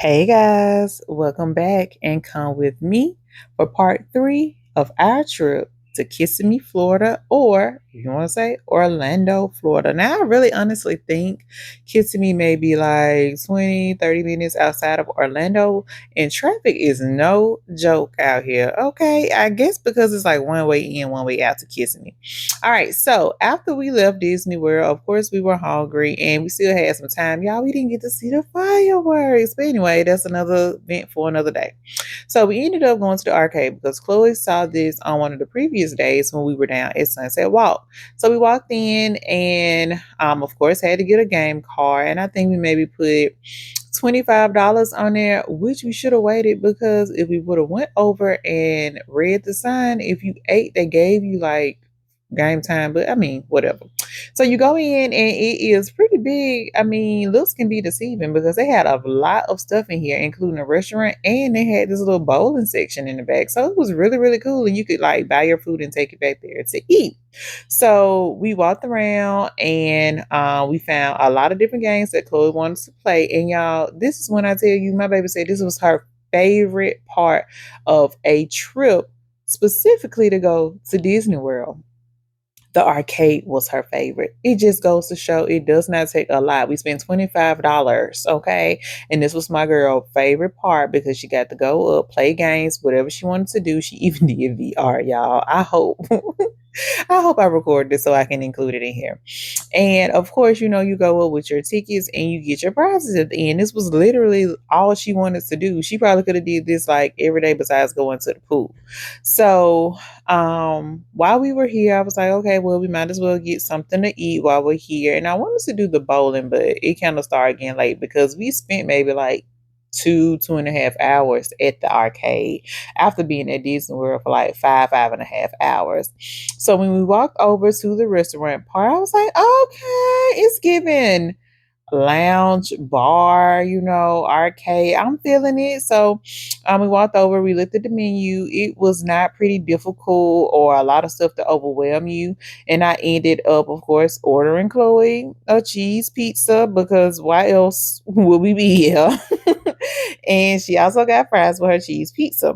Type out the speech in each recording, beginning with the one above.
Hey guys, welcome back and come with me for part three of our trip to Kissimmee, Florida, or if you want to say Orlando, Florida. Now, I really honestly think Kissimmee may be like 20, 30 minutes outside of Orlando, and traffic is no joke out here. Okay, I guess because it's like one way in, one way out to Kissimmee. All right, so after we left Disney World, of course, we were hungry and we still had some time. Y'all, we didn't get to see the fireworks. But anyway, that's another event for another day. So we ended up going to the arcade because Chloe saw this on one of the previous days when we were down at Sunset Walk. So we walked in and, of course, had to get a game card. And I think we maybe put $25 on there, which we should have waited because if we would have went over and read the sign, if you ate, they gave you like game time, but I mean, whatever. So you go in and it is pretty big. I mean, looks can be deceiving because they had a lot of stuff in here, including a restaurant, and they had this little bowling section in the back. So it was really, really cool. And you could like buy your food and take it back there to eat. So we walked around and we found a lot of different games that Chloe wanted to play. And y'all, this is when I tell you, my baby said this was her favorite part of a trip, specifically to go to Disney World. The arcade was her favorite. It just goes to show it does not take a lot. We spent $25, okay? And this was my girl favorite part because she got to go up, play games, whatever she wanted to do. She even did VR, y'all. I hope I hope I recorded this so I can include it in here. And of course, you go up with your tickets and you get your prizes at the end. This was literally all she wanted to do. She probably could have did this like every day besides going to the pool. So while we were here, I was like, okay, well, we might as well get something to eat while we're here. And I wanted to do the bowling, but it kind of started getting late because we spent maybe like 2.5 hours at the arcade after being at Disney World for like 5.5 hours. So when we walked over to the restaurant part, I was like, okay, it's giving lounge, bar, arcade. I'm feeling it. So we walked over, we looked at the menu. It was not pretty difficult or a lot of stuff to overwhelm you. And I ended up, of course, ordering Chloe a cheese pizza because why else would we be here? And she also got fries with her cheese pizza.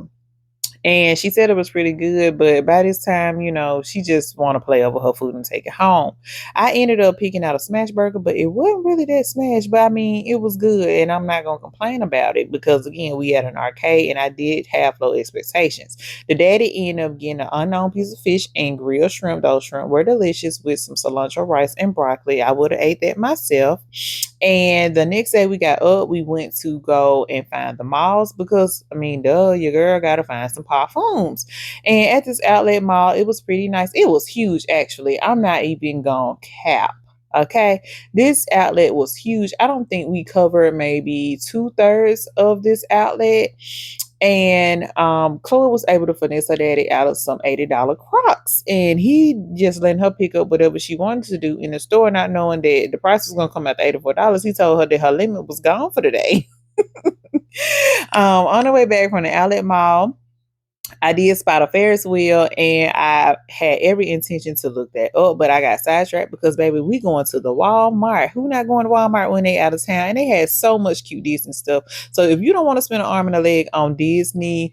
And she said it was pretty good, but by this time, she just want to play over her food and take it home. I ended up picking out a smash burger, but it wasn't really that smash. But I mean, it was good, and I'm not gonna complain about it because again, we had an arcade, and I did have low expectations. The daddy ended up getting an unknown piece of fish and grilled shrimp. Those shrimp were delicious with some cilantro rice and broccoli. I would have ate that myself. And the next day we got up, we went to go and find the malls because I mean, duh, your girl gotta find some parfums. And at this outlet mall, it was pretty nice. It was huge, actually. I'm not even gonna cap. Okay, this outlet was huge. I don't think we covered maybe 2/3 of this outlet. And Chloe was able to finesse her daddy out of some $80 Crocs. And he just letting her pick up whatever she wanted to do in the store, not knowing that the price was going to come out to $84. He told her that her limit was gone for the day. On the way back from the outlet mall, I did spot a Ferris wheel and I had every intention to look that up, but I got sidetracked because baby, we going to the Walmart. Who not going to Walmart when they out of town? And they had so much cute Disney stuff. So if you don't want to spend an arm and a leg on Disney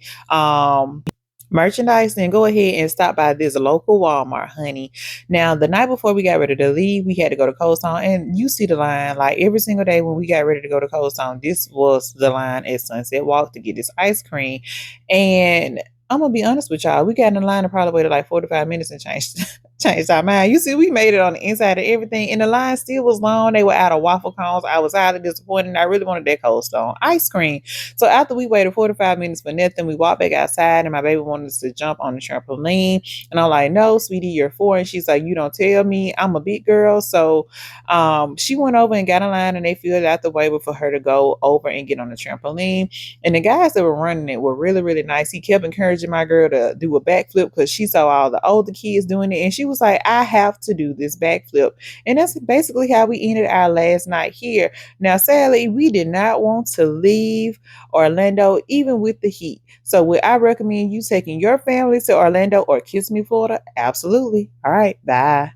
merchandise, then go ahead and stop by this local Walmart, honey. Now, the night before we got ready to leave, we had to go to Cold Stone, and you see the line like every single day when we got ready to go to Cold Stone. This was the line at Sunset Walk to get this ice cream, and I'm gonna be honest with y'all. We got in the line and probably waited like 45 minutes and changed our mind. You see, we made it on the inside of everything, and the line still was long. They were out of waffle cones. I was highly disappointed. I really wanted that Cold Stone ice cream. So after we waited 45 minutes for nothing, we walked back outside, and my baby wanted us to jump on the trampoline. And I'm like, no, sweetie, you're 4. And she's like, you don't tell me. I'm a big girl. So she went over and got in line, and they filled out the waiver for her to go over and get on the trampoline. And the guys that were running it were really, really nice. He kept encouraging my girl to do a backflip because she saw all the older kids doing it. And she was like, I have to do this backflip. And that's basically how we ended our last night here. Now, sadly, we did not want to leave Orlando, even with the heat. So would I recommend you taking your family to Orlando or Kissimmee, Florida? Absolutely. All right. Bye.